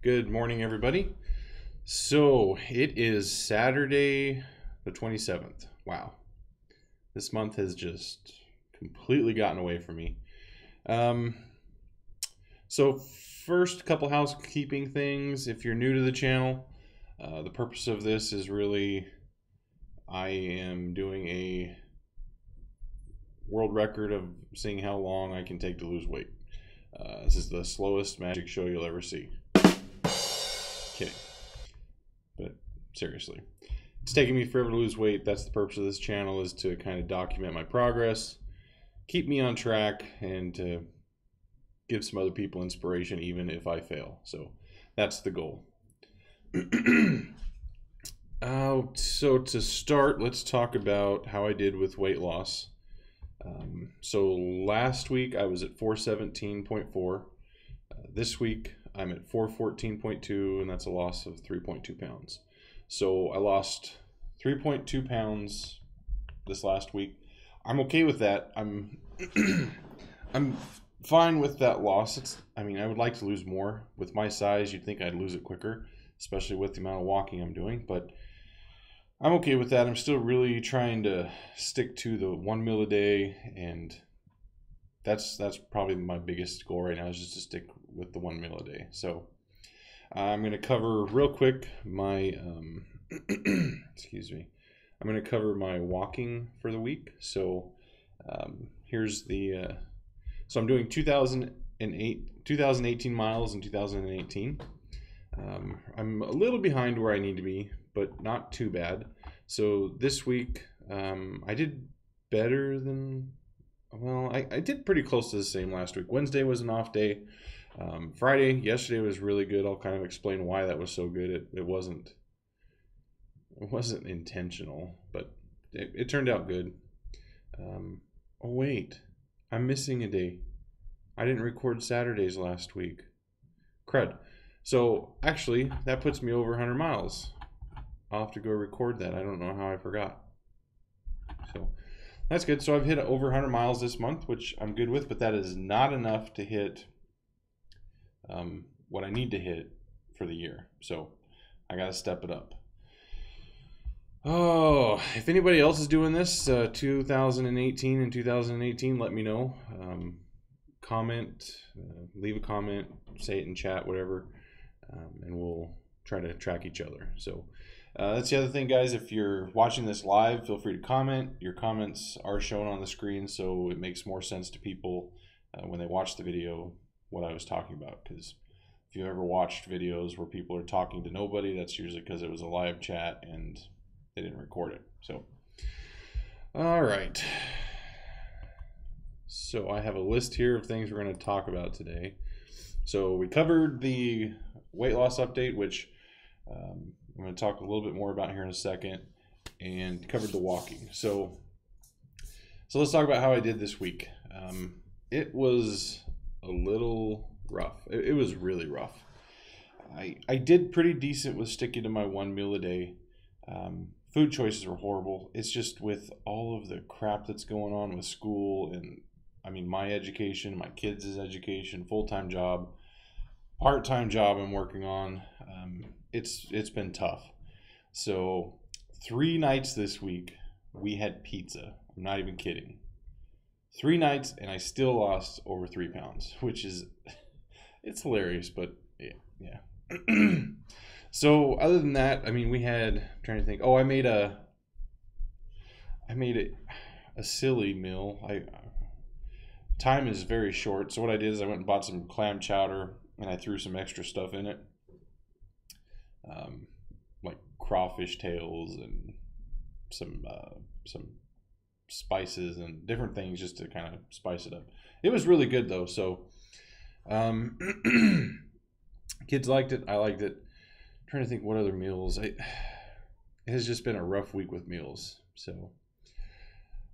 Good morning, everybody. So it is Saturday the 27th. Wow. This month has just completely gotten away from me. So first, couple housekeeping things. If you're new to the channel, the purpose of this is really I am doing a world record of seeing how long I can take to lose weight. This is the slowest magic show you'll ever see. Kidding. But seriously. It's taking me forever to lose weight. That's the purpose of this channel, is to kind of document my progress, keep me on track, and to give some other people inspiration even if I fail. So that's the goal. So to start, let's talk about how I did with weight loss. So last week I was at 417.4. This week I'm at 414.2, and that's a loss of 3.2 pounds. So I lost 3.2 pounds this last week. I'm okay with that. I'm fine with that loss. I would like to lose more. With my size, you'd think I'd lose it quicker, especially with the amount of walking I'm doing, but I'm okay with that. I'm still really trying to stick to the 1 meal a day, and that's probably my biggest goal right now, is just to stick with the 1 meal a day. So I'm going to cover real quick my excuse me. I'm going to cover my walking for the week. So here's the so I'm doing 2018 miles in 2018. I'm a little behind where I need to be, but not too bad. So this week I did better than, well, I did pretty close to the same last week. Wednesday was an off day. Yesterday was really good. I'll kind of explain why that was so good. It wasn't intentional, but it turned out good. Oh wait, I'm missing a day. I didn't record Saturdays last week. Crud. So actually, that puts me over 100 miles. I'll have to go record that. I don't know how I forgot. So that's good. So I've hit over 100 miles this month, which I'm good with, but that is not enough to hit what I need to hit for the year. So I got to step it up. Oh, if anybody else is doing this, 2018 and 2018, let me know. Comment, leave a comment, say it in chat, whatever, and we'll try to track each other. So that's the other thing, guys. If you're watching this live, feel free to comment. Your comments are shown on the screen, so it makes more sense to people when they watch the video what I was talking about. Because if you ever watched videos where people are talking to nobody, that's usually because it was a live chat and they didn't record it. So, all right. So I have a list here of things we're going to talk about today. So we covered the weight loss update, which I'm going to talk a little bit more about here in a second, and covered the walking. So let's talk about how I did this week. It was a little rough. It was really rough. I did pretty decent with sticking to my 1 meal a day. Food choices were horrible. It's just with all of the crap that's going on with school and my education, my kids' education, full-time job, part-time job I'm working on. It's been tough. So 3 nights this week we had pizza. I'm not even kidding. 3 nights, and I still lost over 3 pounds, which is, it's hilarious, but yeah. So other than that, we had, I'm trying to think. Oh, I made a silly meal. Time is very short, so what I did is I went and bought some clam chowder, and I threw some extra stuff in it, like crawfish tails and some spices and different things just to kind of spice it up. It was really good though. So kids liked it. I liked it. I'm trying to think what other meals. It has just been a rough week with meals. So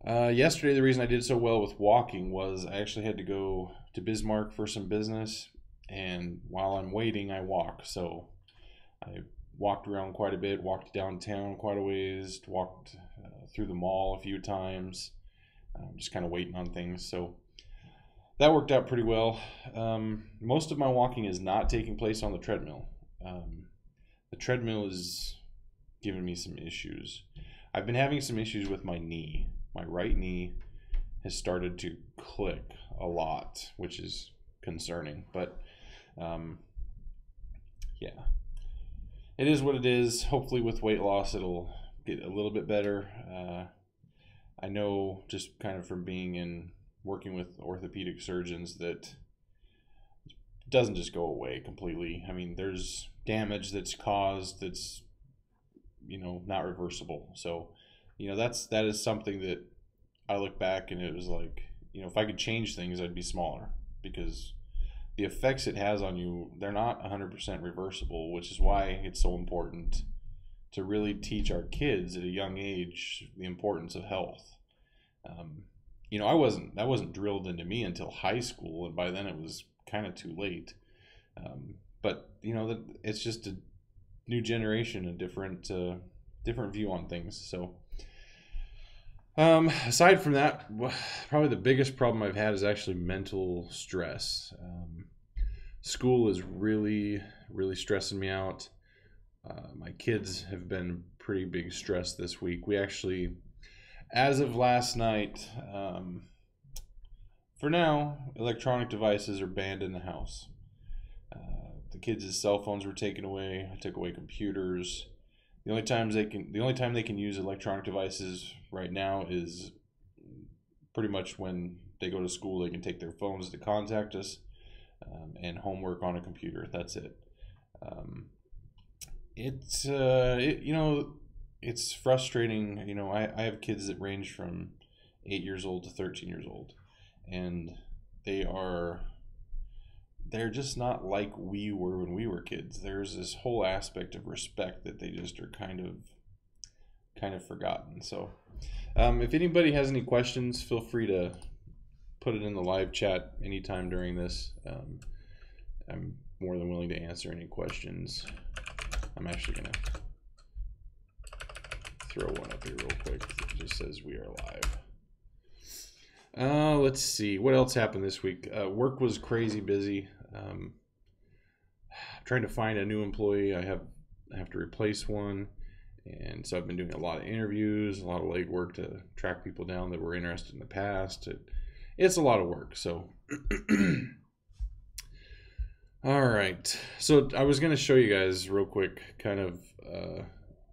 yesterday, the reason I did so well with walking was I actually had to go to Bismarck for some business, and while I'm waiting, I walk. So I walked around quite a bit, walked downtown quite a ways, walked through the mall a few times, just kind of waiting on things. So that worked out pretty well. Most of my walking is not taking place on the treadmill. the treadmill is giving me some issues. I've been having some issues with my knee. My right knee has started to click a lot, which is concerning. But yeah, it is what it is. Hopefully with weight loss, it'll get a little bit better. I know just kind of from being in working with orthopedic surgeons that it doesn't just go away completely. I mean, there's damage that's caused that's, not reversible. So, that is something that I look back and it was like, if I could change things, I'd be smaller, because the effects it has on you, they're not 100% reversible, which is why it's so important to really teach our kids at a young age the importance of health. That wasn't drilled into me until high school, and by then it was kind of too late. But it's just a new generation, a different view on things. So aside from that, probably the biggest problem I've had is actually mental stress. School is really, really stressing me out. My kids have been pretty big stress this week. We actually, as of last night, for now, electronic devices are banned in the house. The kids' cell phones were taken away. I took away computers. The only time they can use electronic devices right now is pretty much when they go to school. They can take their phones to contact us, and homework on a computer. That's it. It's frustrating. I have kids that range from 8 years old to 13 years old, and they're just not like we were when we were kids. There's this whole aspect of respect that they just are kind of forgotten. So if anybody has any questions, feel free to put it in the live chat anytime during this. I'm more than willing to answer any questions. I'm actually gonna throw one up here real quick. It just says we are live. Let's see what else happened this week. Work was crazy busy. Trying to find a new employee. I have to replace one, and so I've been doing a lot of interviews, a lot of legwork to track people down that were interested in the past. It's a lot of work. So all right, so I was going to show you guys real quick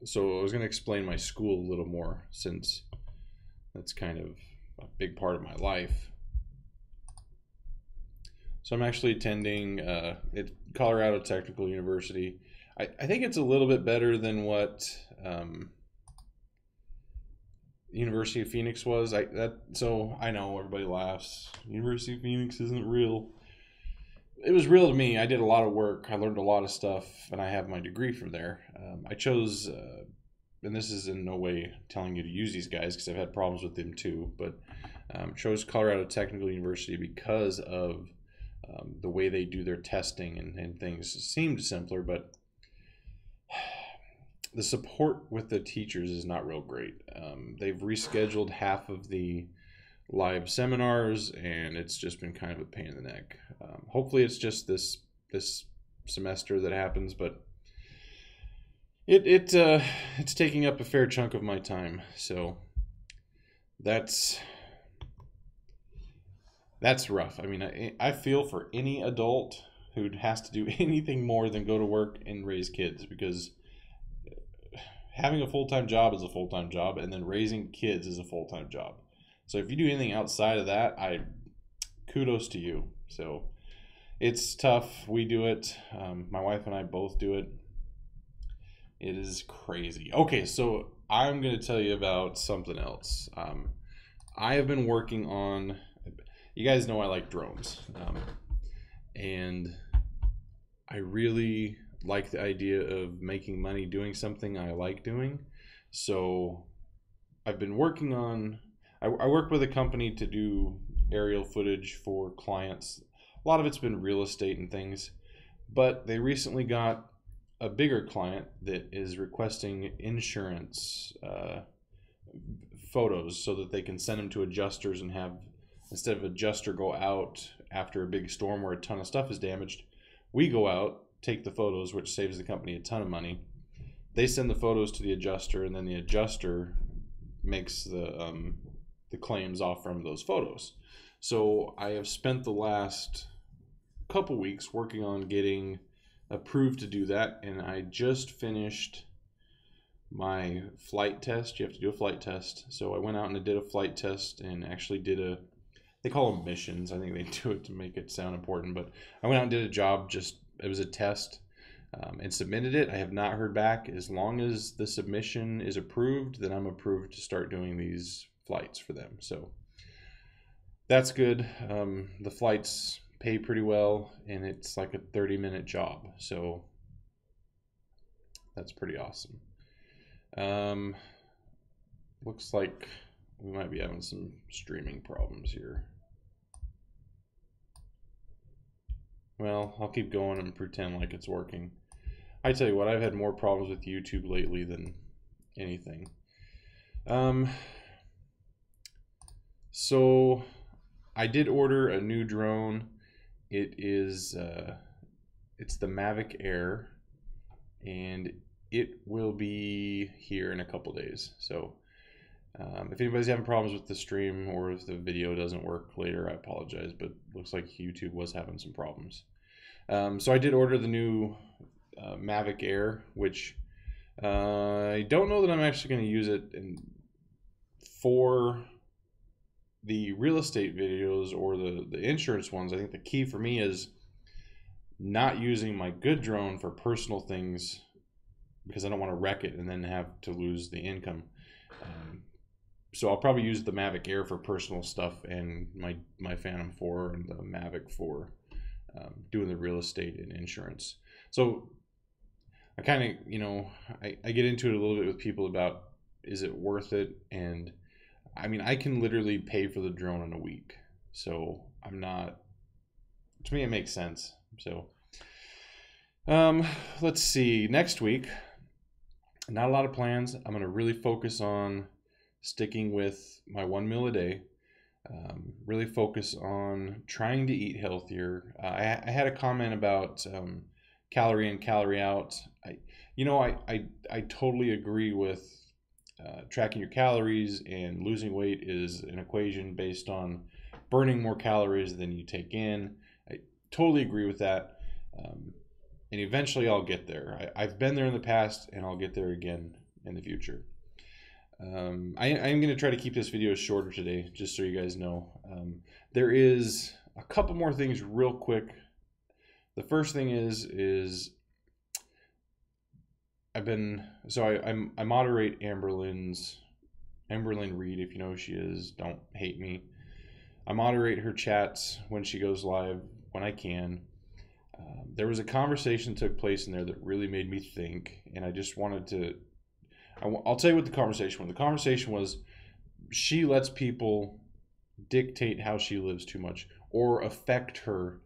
so I was going to explain my school a little more, since that's kind of a big part of my life. So I'm actually attending Colorado Technical University. I think it's a little bit better than what University of Phoenix was. So I know everybody laughs. University of Phoenix isn't real. It was real to me. I did a lot of work. I learned a lot of stuff, and I have my degree from there. I chose, and this is in no way telling you to use these guys, because I've had problems with them too, but chose Colorado Technical University because of the way they do their testing and things. It seemed simpler, but the support with the teachers is not real great. They've rescheduled half of the live seminars, and it's just been kind of a pain in the neck. Hopefully it's just this semester that happens, but it's taking up a fair chunk of my time. So that's rough. I mean, I feel for any adult who has to do anything more than go to work and raise kids, because having a full-time job is a full-time job, and then raising kids is a full-time job. So if you do anything outside of that, kudos to you. So it's tough. We do it. My wife and I both do it. It is crazy. Okay, so I'm going to tell you about something else. I have been working on, you guys know I like drones. And I really like the idea of making money doing something I like doing. So I've been working on, I work with a company to do aerial footage for clients. A lot of it's been real estate and things, but they recently got a bigger client that is requesting insurance photos so that they can send them to adjusters and have, instead of adjuster go out after a big storm where a ton of stuff is damaged, we go out take the photos, which saves the company a ton of money. They send the photos to the adjuster, and then the adjuster makes the claims off from those photos. So I have spent the last couple weeks working on getting approved to do that, and I just finished my flight test. You have to do a flight test. So I went out and I did a flight test and actually did they call them missions. I think they do it to make it sound important, but I went out and did a job, it was a test, and submitted it. I have not heard back. As long as the submission is approved, then I'm approved to start doing these flights for them. So that's good. The flights pay pretty well, and it's like a 30-minute job. So that's pretty awesome. Looks like we might be having some streaming problems here. Well, I'll keep going and pretend like it's working. I tell you what, I've had more problems with YouTube lately than anything. So I did order a new drone. It is it's the Mavic Air, and it will be here in a couple days. So if anybody's having problems with the stream or if the video doesn't work later, I apologize, but looks like YouTube was having some problems. So I did order the new Mavic Air, which I don't know that I'm actually going to use it for the real estate videos or the insurance ones. I think the key for me is not using my good drone for personal things, because I don't want to wreck it and then have to lose the income. So I'll probably use the Mavic Air for personal stuff, and my Phantom 4 and the Mavic for doing the real estate and insurance. So I kind of, I get into it a little bit with people about, is it worth it? And I mean, I can literally pay for the drone in a week. So to me, it makes sense. So let's see, next week, not a lot of plans. I'm going to really focus on sticking with my 1 meal a day. Really focus on trying to eat healthier. I had a comment about calorie in, calorie out. I totally agree with tracking your calories, and losing weight is an equation based on burning more calories than you take in. I totally agree with that. And eventually I'll get there. I've been there in the past, and I'll get there again in the future. I am going to try to keep this video shorter today, just so you guys know. There is a couple more things real quick. The first thing is I moderate Amberlyn Reed. If you know who she is, don't hate me. I moderate her chats when she goes live, when I can. There was a conversation that took place in there that really made me think, and I just wanted to, I'll tell you what the conversation was. The conversation was, she lets people dictate how she lives too much, or affect her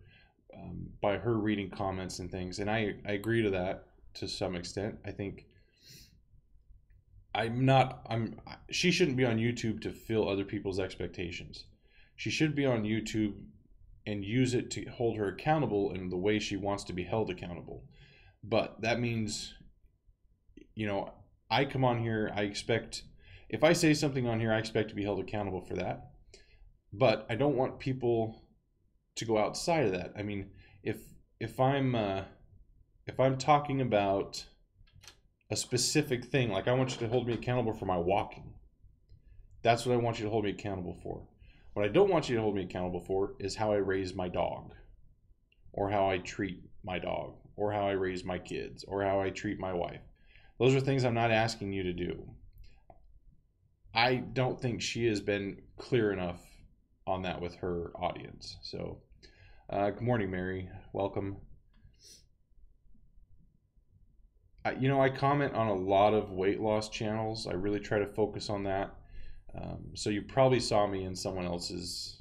by her reading comments and things. And I agree to that to some extent. I think she shouldn't be on YouTube to fill other people's expectations. She should be on YouTube and use it to hold her accountable in the way she wants to be held accountable. But that means, I come on here, if I say something on here, I expect to be held accountable for that. But I don't want people to go outside of that. I mean, if I'm talking about a specific thing, like I want you to hold me accountable for my walking, that's what I want you to hold me accountable for. What I don't want you to hold me accountable for is how I raise my dog, or how I treat my dog, or how I raise my kids, or how I treat my wife. Those are things I'm not asking you to do. I don't think she has been clear enough on that with her audience. So, good morning, Mary. Welcome. I comment on a lot of weight loss channels. I really try to focus on that. So you probably saw me in someone else's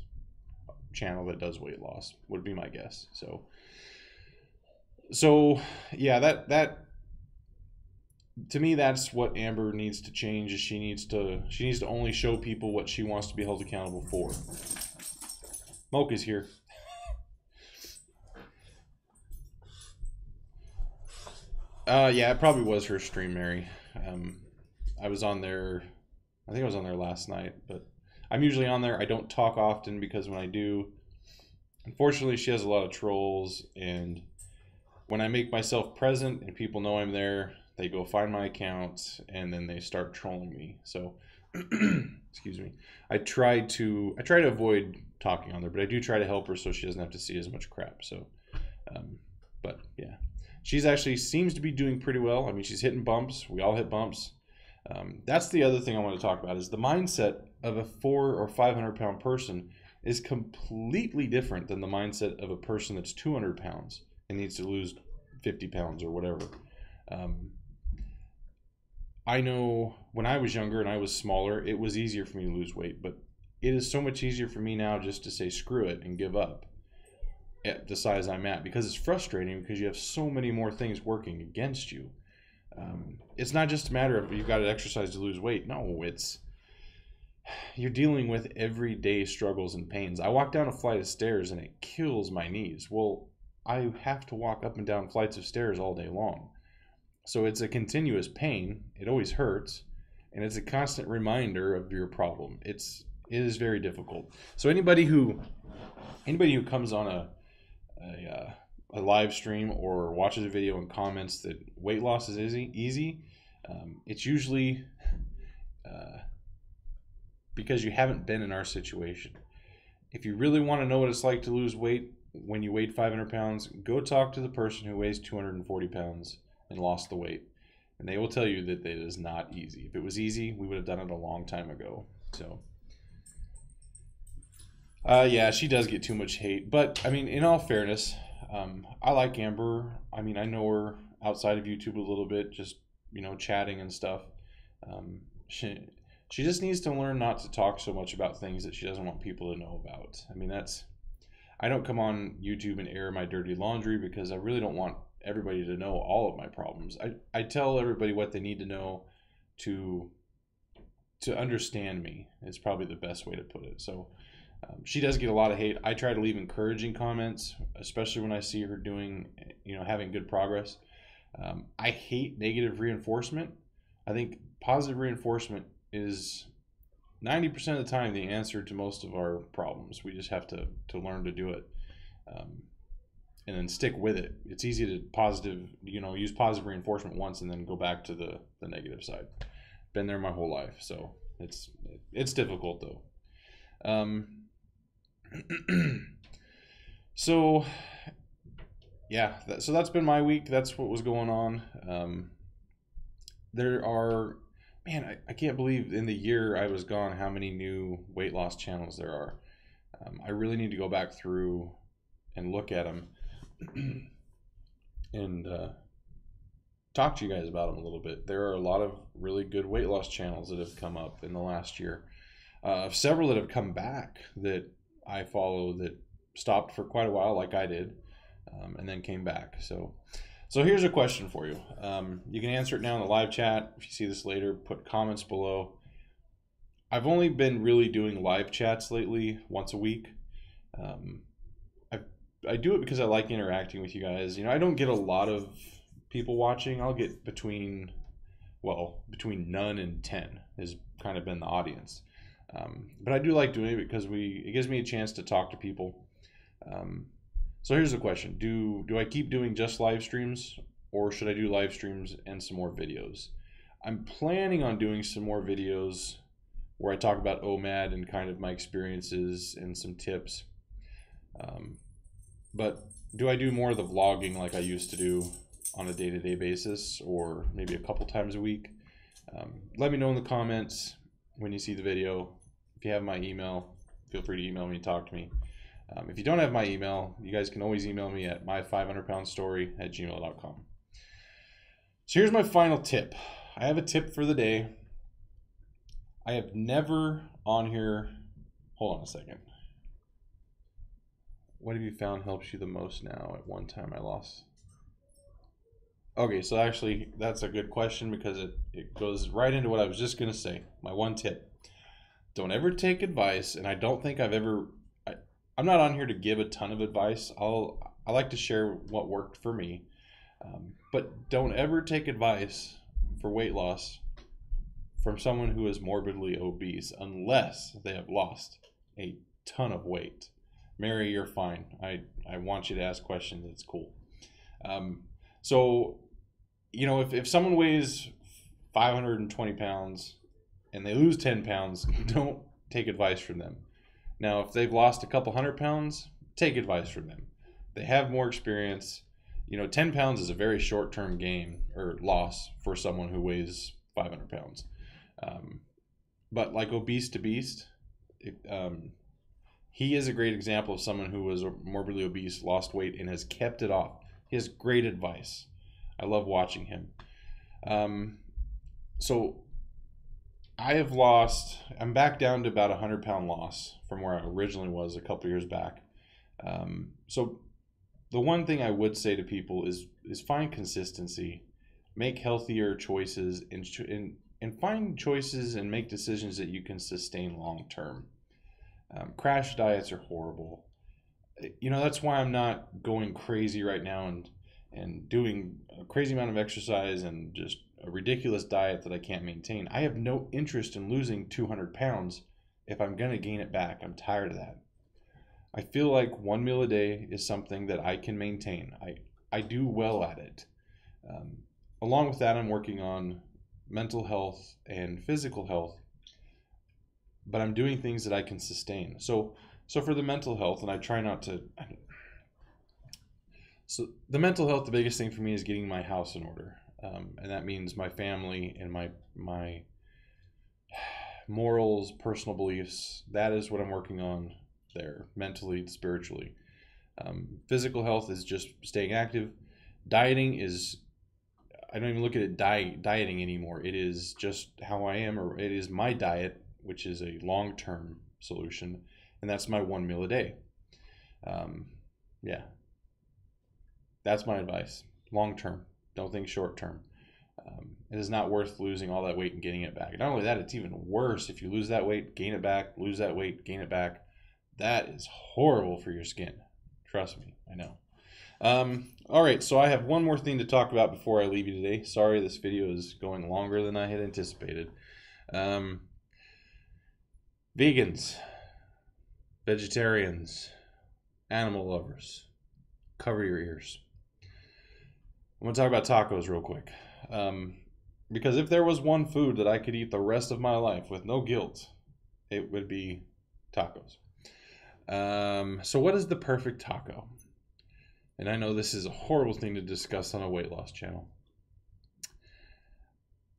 channel that does weight loss, would be my guess. So yeah, that to me, that's what Amber needs to change. Is she needs to only show people what she wants to be held accountable for. Mocha's here. Yeah, it probably was her stream, Mary. I was on there. I think I was on there last night, but I'm usually on there. I don't talk often because when I do, unfortunately, she has a lot of trolls, and when I make myself present and people know I'm there, they go find my account and then they start trolling me. So, excuse me. I try to avoid talking on there, but I do try to help her so she doesn't have to see as much crap. So, um, but yeah, she's actually seems to be doing pretty well. I mean, she's hitting bumps. We all hit bumps. That's the other thing I want to talk about is the mindset of a 400 or 500 pound person is completely different than the mindset of a person that's 200 pounds and needs to lose 50 pounds or whatever. Um, I know when I was younger and I was smaller, it was easier for me to lose weight, but it is so much easier for me now just to say screw it and give up at the size I'm at because it's frustrating because you have so many more things working against you. It's not just a matter of you've got to exercise to lose weight. No, it's you're dealing with everyday struggles and pains. I walk down a flight of stairs and it kills my knees. Well, I have to walk up and down flights of stairs all day long. So it's a continuous pain. It always hurts, and it's a constant reminder of your problem. It is very difficult. So anybody who comes on a live stream or watches a video and comments that weight loss is easy, it's usually because you haven't been in our situation. If you really want to know what it's like to lose weight when you weighed 500 pounds, go talk to the person who weighs 240 pounds and lost the weight. And they will tell you that it is not easy. If it was easy, we would have done it a long time ago. So, yeah, she does get too much hate. But, I mean, in all fairness, I like Amber. I mean, I know her outside of YouTube a little bit, just, chatting and stuff. Um, she just needs to learn not to talk so much about things that she doesn't want people to know about. I mean, I don't come on YouTube and air my dirty laundry because I really don't want everybody to know all of my problems. I tell everybody what they need to know to understand me is probably the best way to put it. So she does get a lot of hate. I try to leave encouraging comments, especially when I see her doing, having good progress. I hate negative reinforcement. I think positive reinforcement is 90% of the time the answer to most of our problems. We just have to learn to do it. And then stick with it. It's easy to use positive reinforcement once and then go back to the negative side. Been there my whole life, so it's difficult though. So yeah, so that's been my week. That's what was going on. There are, man, I can't believe in the year I was gone how many new weight loss channels there are. I really need to go back through and look at them and talk to you guys about them a little bit. There are a lot of really good weight loss channels that have come up in the last year. Several that have come back that I follow that stopped for quite a while, like I did, and then came back. So here's a question for you. You can answer it now in the live chat. If you see this later, put comments below. I've only been really doing live chats lately, once a week. I do it because I like interacting with you guys. I don't get a lot of people watching. I'll get between none and 10 has kind of been the audience. But I do like doing it because it gives me a chance to talk to people. So here's the question. Do I keep doing just live streams, or should I do live streams and some more videos? I'm planning on doing some more videos where I talk about OMAD and kind of my experiences and some tips. But do I do more of the vlogging like I used to do on a day-to-day basis, or maybe a couple times a week? Let me know in the comments when you see the video. If you have my email, feel free to email me and talk to me. If you don't have my email, you guys can always email me at my500poundstory@gmail.com. So here's my final tip. I have a tip for the day. I have never on here, hold on a second. What have you found helps you the most now? At one time I lost. Okay, so actually that's a good question because it goes right into what I was just going to say. My one tip. Don't ever take advice, and I don't think I'm not on here to give a ton of advice. I like to share what worked for me. But don't ever take advice for weight loss from someone who is morbidly obese unless they have lost a ton of weight. Mary, you're fine. I want you to ask questions. It's cool. So, you know, if someone weighs 520 pounds and they lose 10 pounds, don't take advice from them. Now, if they've lost a couple hundred pounds, take advice from them. They have more experience. You know, 10 pounds is a very short-term gain or loss for someone who weighs 500 pounds. But like Obese to Beast, he is a great example of someone who was morbidly obese, lost weight, and has kept it off. He has great advice. I love watching him. So I'm back down to about a 100-pound loss from where I originally was a couple years back. So the one thing I would say to people is find consistency, make healthier choices, and find choices and make decisions that you can sustain long term. Crash diets are horrible. You know, that's why I'm not going crazy right now and doing a crazy amount of exercise and just a ridiculous diet that I can't maintain. I have no interest in losing 200 pounds if I'm going to gain it back. I'm tired of that. I feel like one meal a day is something that I can maintain. I do well at it. Along with that, I'm working on mental health and physical health, but I'm doing things that I can sustain. So for the mental health, and I try not to. So the mental health, the biggest thing for me is getting my house in order, and that means my family and my morals, personal beliefs. That is what I'm working on there, mentally, spiritually. Physical health is just staying active. Dieting is, I don't even look at it dieting anymore. It is just how I am, or it is my diet, which is a long-term solution, and that's my one meal a day. Yeah, that's my advice. Long-term, don't think short-term. It is not worth losing all that weight and getting it back. Not only that, it's even worse if you lose that weight, gain it back, lose that weight, gain it back. That is horrible for your skin. Trust me, I know. All right, so I have one more thing to talk about before I leave you today. Sorry, this video is going longer than I had anticipated. Vegans, vegetarians, animal lovers, cover your ears. I'm going to talk about tacos real quick. Because if there was one food that I could eat the rest of my life with no guilt, it would be tacos. So what is the perfect taco? And I know this is a horrible thing to discuss on a weight loss channel.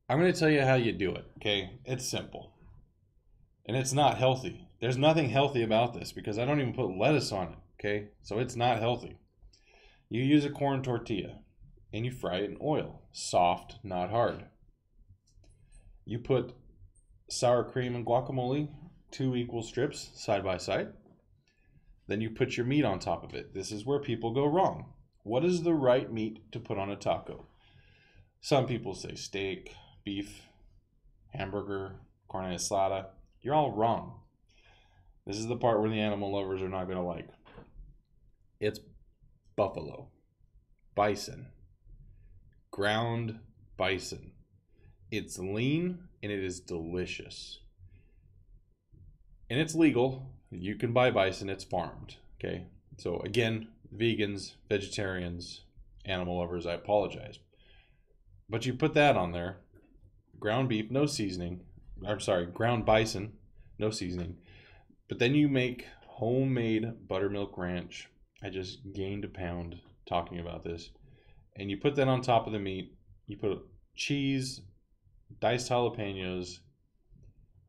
I'm going to tell you how you do it, okay? It's simple. And it's not healthy. There's nothing healthy about this because I don't even put lettuce on it, okay? So it's not healthy. You use a corn tortilla and you fry it in oil. Soft, not hard. You put sour cream and guacamole, 2 equal strips side by side. Then you put your meat on top of it. This is where people go wrong. What is the right meat to put on a taco? Some people say steak, beef, hamburger, carne asada. You're all wrong. This is the part where the animal lovers are not going to like. It's buffalo, bison, ground bison. It's lean and it is delicious. And it's legal. You can buy bison, it's farmed, okay? So again, vegans, vegetarians, animal lovers, I apologize. But you put that on there, ground beef, no seasoning. I'm sorry, ground bison, no seasoning. But then you make homemade buttermilk ranch. I just gained a pound talking about this. And you put that on top of the meat. You put cheese, diced jalapenos,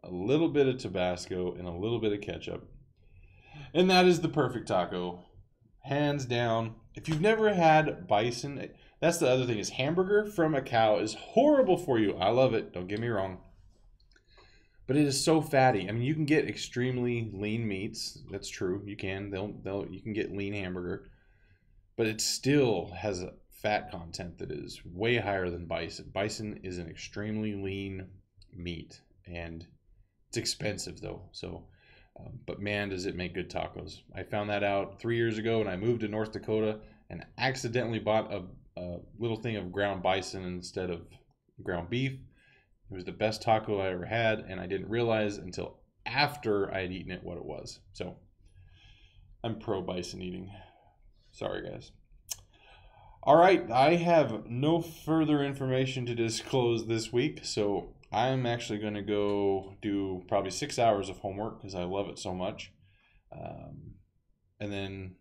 a little bit of Tabasco, and a little bit of ketchup. And that is the perfect taco. Hands down. If you've never had bison, that's the other thing, is hamburger from a cow is horrible for you. I love it, don't get me wrong. But it is so fatty. I mean, you can get extremely lean meats. That's true. You can. You can get lean hamburger. But it still has a fat content that is way higher than bison. Bison is an extremely lean meat. And it's expensive, though. So, but man, does it make good tacos. I found that out 3 years ago when I moved to North Dakota and accidentally bought a little thing of ground bison instead of ground beef. It was the best taco I ever had, and I didn't realize until after I had eaten it what it was. So I'm pro bison eating. Sorry, guys. All right, I have no further information to disclose this week, so I'm actually going to go do probably 6 hours of homework because I love it so much. And then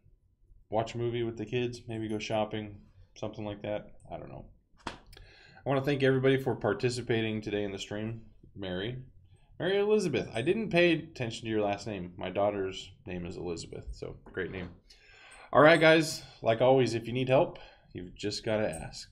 watch a movie with the kids, maybe go shopping, something like that. I don't know. I want to thank everybody for participating today in the stream. Mary Elizabeth. I didn't pay attention to your last name. My daughter's name is Elizabeth, so great name. All right, guys. Like always, if you need help, you've just got to ask.